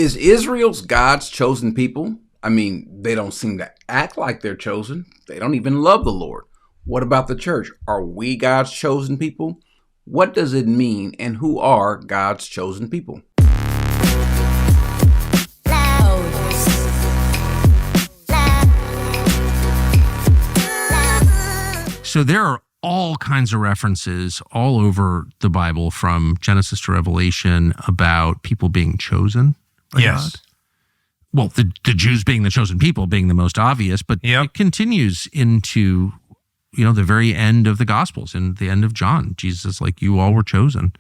Is Israel's God's chosen people? I mean, they don't seem to act like they're chosen. They don't even love the Lord. What about the church? Are we God's chosen people? What does it mean, and who are God's chosen people? So there are all kinds of references all over the Bible from Genesis to Revelation about people being chosen by God. Well, the Jews being the chosen people being the most obvious, but it continues into, the very end of the Gospels and the end of John. Jesus is like, you all were chosen.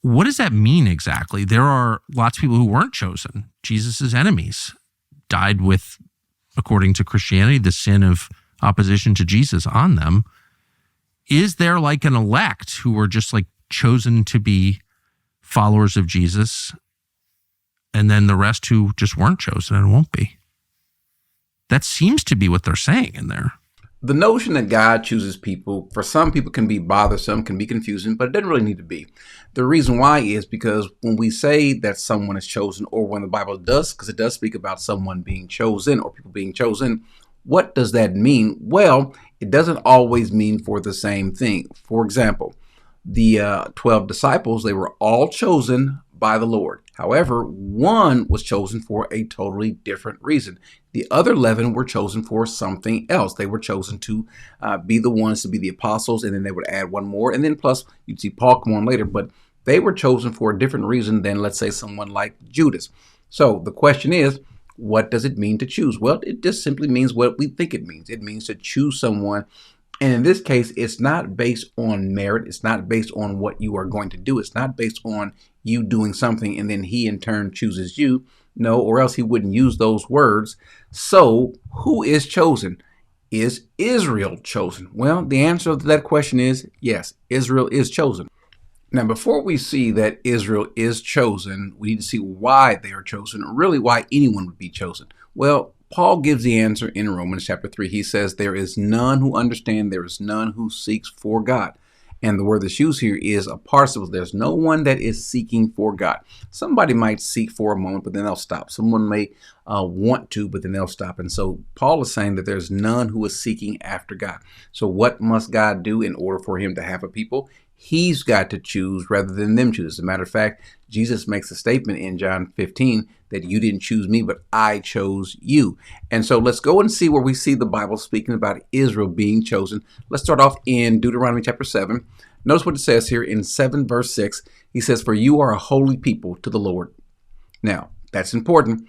What does that mean exactly? There are lots of people who weren't chosen. Jesus's enemies died with, according to Christianity, the sin of opposition to Jesus on them. Is there like an elect who were just like chosen to be followers of Jesus, and then the rest who just weren't chosen and won't be? That seems to be what they're saying in there. The notion that God chooses people, for some people, can be bothersome, can be confusing, but it doesn't really need to be. The reason why is because when we say that someone is chosen, or when the Bible does, because it does speak about someone being chosen or people being chosen, what does that mean? Well, it doesn't always mean for the same thing. For example, the 12 disciples, they were all chosen by the Lord. However, one was chosen for a totally different reason. The other 11 were chosen for something else. They were chosen to be the ones to be the apostles, and then they would add one more. And then plus, you'd see Paul come on later, but they were chosen for a different reason than, let's say, someone like Judas. So the question is, what does it mean to choose? Well, it just simply means what we think it means. It means to choose someone. And in this case, it's not based on merit. It's not based on what you are going to do. It's not based on you doing something and then he in turn chooses you. No, or else he wouldn't use those words. So who is chosen? Is Israel chosen? Well, the answer to that question is yes, Israel is chosen. Now, before we see that Israel is chosen, we need to see why they are chosen, or really why anyone would be chosen. Well, Paul gives the answer in Romans chapter 3. He says, there is none who understand, there is none who seeks for God. And the word that's used here is a participle. There's no one that is seeking for God. Somebody might seek for a moment, but then they'll stop. Someone may want to, but then they'll stop. And so Paul is saying that there's none who is seeking after God. So what must God do in order for him to have a people? He's got to choose rather than them choose. As a matter of fact, Jesus makes a statement in John 15 that you didn't choose me, but I chose you. And so let's go and see where we see the Bible speaking about Israel being chosen. Let's start off in Deuteronomy chapter 7. Notice what it says here in 7 verse 6. He says, for you are a holy people to the Lord. Now, that's important.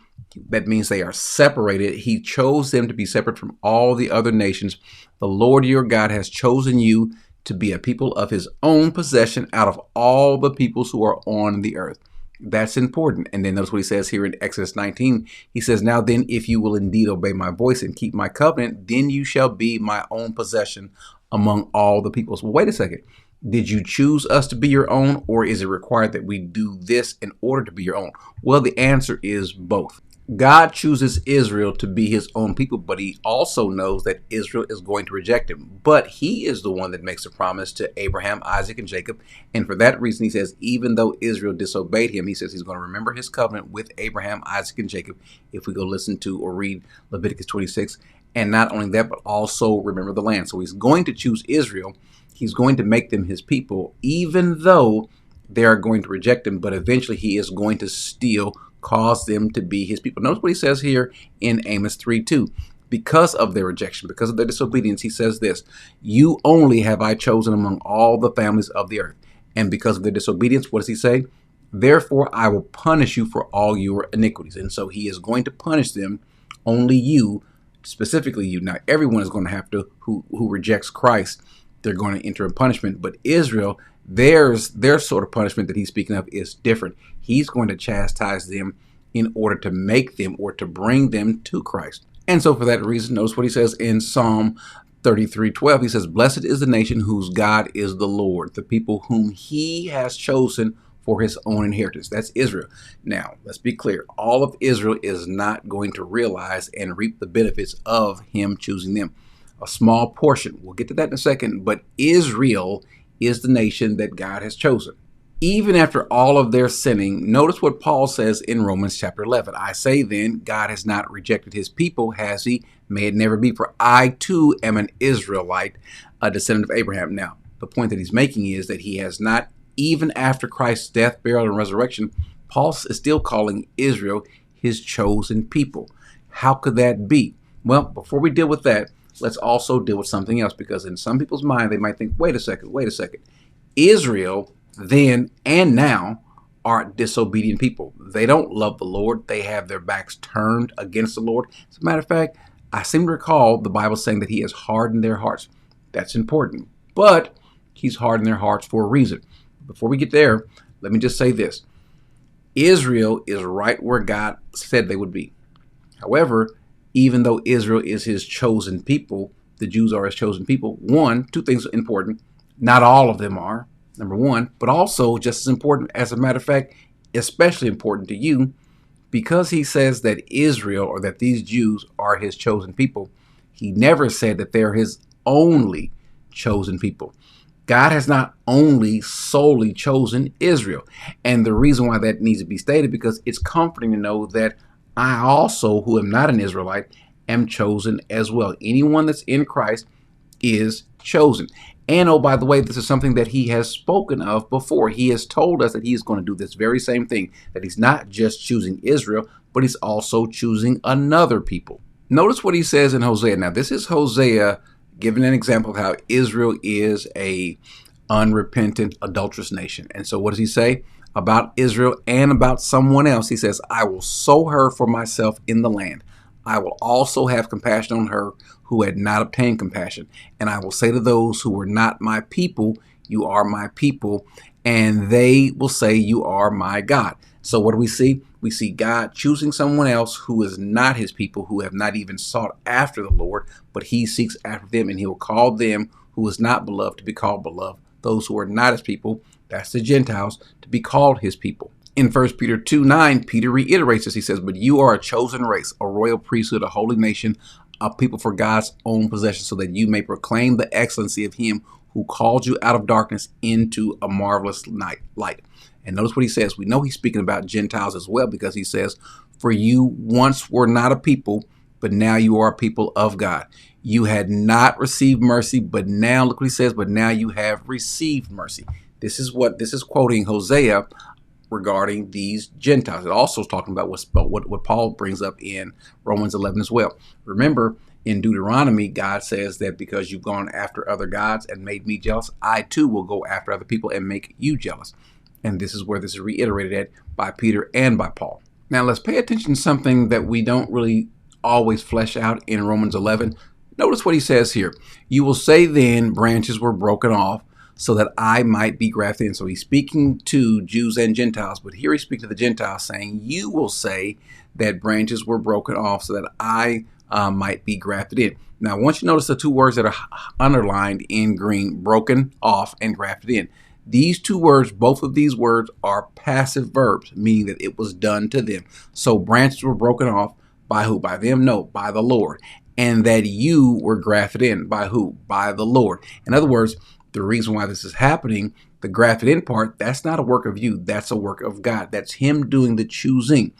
That means they are separated. He chose them to be separate from all the other nations. The Lord your God has chosen you to be a people of his own possession out of all the peoples who are on the earth. That's important. And then notice what he says here in Exodus 19. He says, now then, if you will indeed obey my voice and keep my covenant, then you shall be my own possession among all the peoples. Well, wait a second. Did you choose us to be your own, or is it required that we do this in order to be your own? Well, the answer is both. God chooses Israel to be his own people, but he also knows that Israel is going to reject him. But he is the one that makes a promise to Abraham, Isaac, and Jacob. And for that reason, he says, even though Israel disobeyed him, he says he's going to remember his covenant with Abraham, Isaac, and Jacob. If we go listen to or read Leviticus 26. And not only that, but also remember the land. So he's going to choose Israel. He's going to make them his people, even though they are going to reject him. But eventually he is going to still cause them to be his people. Notice what he says here in Amos 3:2. Because of their rejection, because of their disobedience, he says this, you only have I chosen among all the families of the earth. And because of their disobedience, what does he say? Therefore, I will punish you for all your iniquities. And so he is going to punish them, only you, specifically you. Now, everyone is going to have to, who rejects Christ, they're going to enter in punishment. But Israel, their sort of punishment that he's speaking of is different. He's going to chastise them in order to make them or to bring them to Christ. And so for that reason, notice what he says in Psalm 33:12. He says, blessed is the nation whose God is the Lord, the people whom he has chosen for his own inheritance. That's Israel. Now, let's be clear. All of Israel is not going to realize and reap the benefits of him choosing them. A small portion. We'll get to that in a second. But Israel is the nation that God has chosen. Even after all of their sinning, notice what Paul says in Romans chapter 11. I say then, God has not rejected his people, has he? May it never be, for I too am an Israelite, a descendant of Abraham. Now, the point that he's making is that he has not, even after Christ's death, burial, and resurrection, Paul is still calling Israel his chosen people. How could that be? Well, before we deal with that, let's also deal with something else, because in some people's mind, they might think, wait a second. Israel then and now are disobedient people. They don't love the Lord. They have their backs turned against the Lord. As a matter of fact, I seem to recall the Bible saying that he has hardened their hearts. That's important. But he's hardened their hearts for a reason. Before we get there, let me just say this. Israel is right where God said they would be. However, even though Israel is his chosen people, the Jews are his chosen people. Two things are important. Not all of them are. Number one, but also just as important, as a matter of fact, especially important to you, because he says that Israel, or that these Jews are his chosen people, he never said that they're his only chosen people. God has not only solely chosen Israel. And the reason why that needs to be stated, because it's comforting to know that I also, who am not an Israelite, am chosen as well. Anyone that's in Christ is chosen. And oh, by the way, this is something that he has spoken of before. He has told us that he is going to do this very same thing, that he's not just choosing Israel, but he's also choosing another people. Notice what he says in Hosea. Now, this is Hosea giving an example of how Israel is a unrepentant, adulterous nation. And so what does he say about Israel and about someone else? He says, I will sow her for myself in the land. I will also have compassion on her who had not obtained compassion. And I will say to those who were not my people, you are my people. And they will say, you are my God. So what do we see? We see God choosing someone else who is not his people, who have not even sought after the Lord, but he seeks after them, and he will call them who is not beloved to be called beloved. Those who are not his people, that's the Gentiles, to be called his people. In 1 Peter 2:9, Peter reiterates this. He says, but you are a chosen race, a royal priesthood, a holy nation, a people for God's own possession, so that you may proclaim the excellency of him who called you out of darkness into a marvelous light. And notice what he says. We know he's speaking about Gentiles as well, because he says, for you once were not a people, but now you are a people of God. You had not received mercy, but now, look what he says, but now you have received mercy. This is quoting Hosea regarding these Gentiles. It also is talking about what Paul brings up in Romans 11 as well. Remember, in Deuteronomy, God says that because you've gone after other gods and made me jealous, I too will go after other people and make you jealous. And this is where this is reiterated at by Peter and by Paul. Now let's pay attention to something that we don't really always flesh out in Romans 11. Notice what he says here. You will say then branches were broken off so that I might be grafted in. So he's speaking to Jews and Gentiles, but here he's speaking to the Gentiles saying, you will say that branches were broken off so that I might be grafted in. Now, I want you to notice the two words that are underlined in green, broken off and grafted in. These two words, both of these words are passive verbs, meaning that it was done to them. So branches were broken off by who? By them? No, by the Lord. And that you were grafted in by who? By the Lord. In other words, the reason why this is happening, the grafted in part, that's not a work of you. That's a work of God. That's him doing the choosing,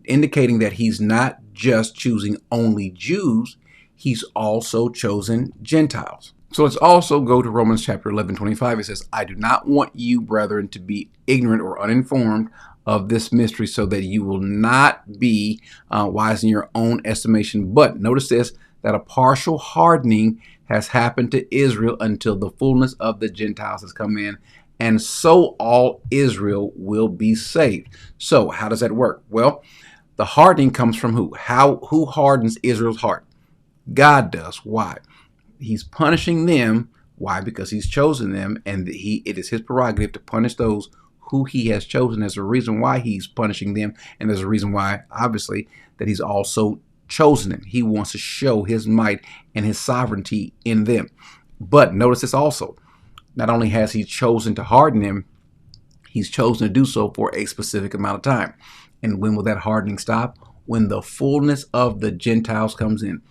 indicating that he's not just choosing only Jews. He's also chosen Gentiles. So let's also go to Romans chapter 11:25. It says, I do not want you, brethren, to be ignorant or uninformed of this mystery, so that you will not be wise in your own estimation. But notice this, that a partial hardening has happened to Israel until the fullness of the Gentiles has come in. And so all Israel will be saved. So how does that work? Well, the hardening comes from who? Who hardens Israel's heart? God does. Why? He's punishing them. Why? Because he's chosen them, and it is his prerogative to punish those who he has chosen. There's a reason why he's punishing them, and there's a reason why, obviously, that he's also chosen them. He wants to show his might and his sovereignty in them. But notice this also. Not only has he chosen to harden them, he's chosen to do so for a specific amount of time. And when will that hardening stop? When the fullness of the Gentiles comes in.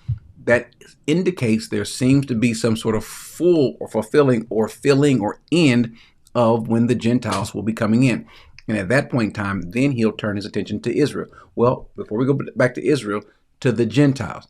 That indicates there seems to be some sort of full or fulfilling or filling or end of when the Gentiles will be coming in. And at that point in time, then he'll turn his attention to Israel. Well, before we go back to Israel, to the Gentiles.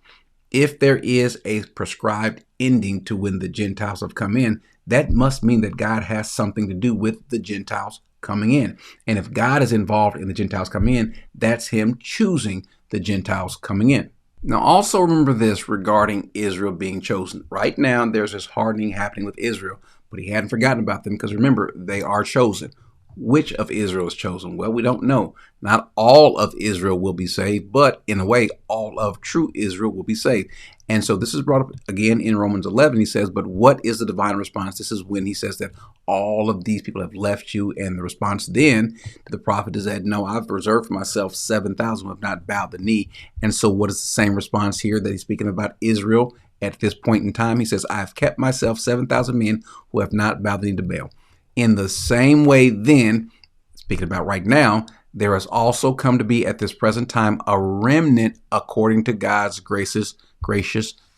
If there is a prescribed ending to when the Gentiles have come in, that must mean that God has something to do with the Gentiles coming in. And if God is involved in the Gentiles coming in, that's him choosing the Gentiles coming in. Now, also remember this regarding Israel being chosen. Right now, there's this hardening happening with Israel, but he hadn't forgotten about them because remember, they are chosen. Which of Israel is chosen? Well, we don't know. Not all of Israel will be saved, but in a way, all of true Israel will be saved. And so this is brought up again in Romans 11. He says, but what is the divine response? This is when he says that all of these people have left you. And the response then to the prophet is that, no, I've reserved for myself 7,000 who have not bowed the knee. And so what is the same response here that he's speaking about Israel at this point in time? He says, I have kept myself 7,000 men who have not bowed the knee to Baal. In the same way, then, speaking about right now, there has also come to be at this present time a remnant according to God's gracious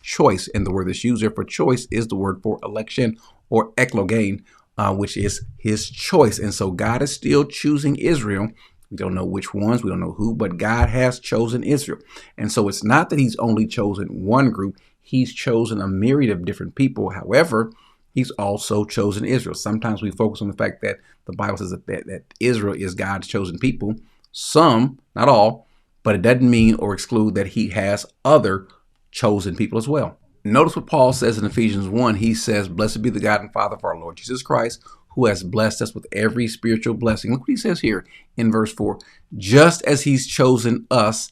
choice. And the word that's used there for choice is the word for election or eklogane, which is his choice. And so God is still choosing Israel. We don't know which ones, we don't know who, but God has chosen Israel. And so it's not that he's only chosen one group. He's chosen a myriad of different people. However, he's also chosen Israel. Sometimes we focus on the fact that the Bible says that Israel is God's chosen people. Some, not all, but it doesn't mean or exclude that he has other chosen people as well. Notice what Paul says in Ephesians 1. He says, blessed be the God and Father of our Lord Jesus Christ, who has blessed us with every spiritual blessing. Look what he says here in verse 4. Just as he's chosen us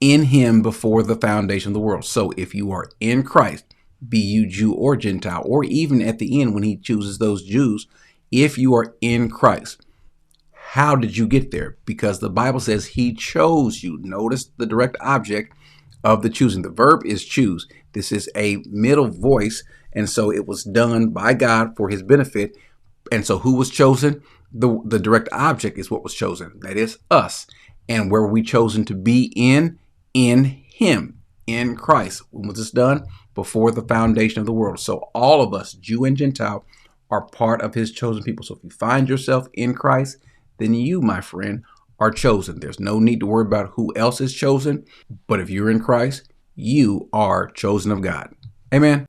in him before the foundation of the world. So if you are in Christ, be you Jew or Gentile, or even at the end when he chooses those Jews, if you are in Christ, how did you get there? Because the Bible says he chose you. Notice the direct object of the choosing. The verb is choose. This is a middle voice, and so it was done by God for his benefit. And so who was chosen? The direct object is what was chosen. That is us. And where were we chosen to be in? In him, in Christ. When was this done? Before the foundation of the world. So all of us, Jew and Gentile, are part of his chosen people. So if you find yourself in Christ, then you, my friend, are chosen. There's no need to worry about who else is chosen. But if you're in Christ, you are chosen of God. Amen.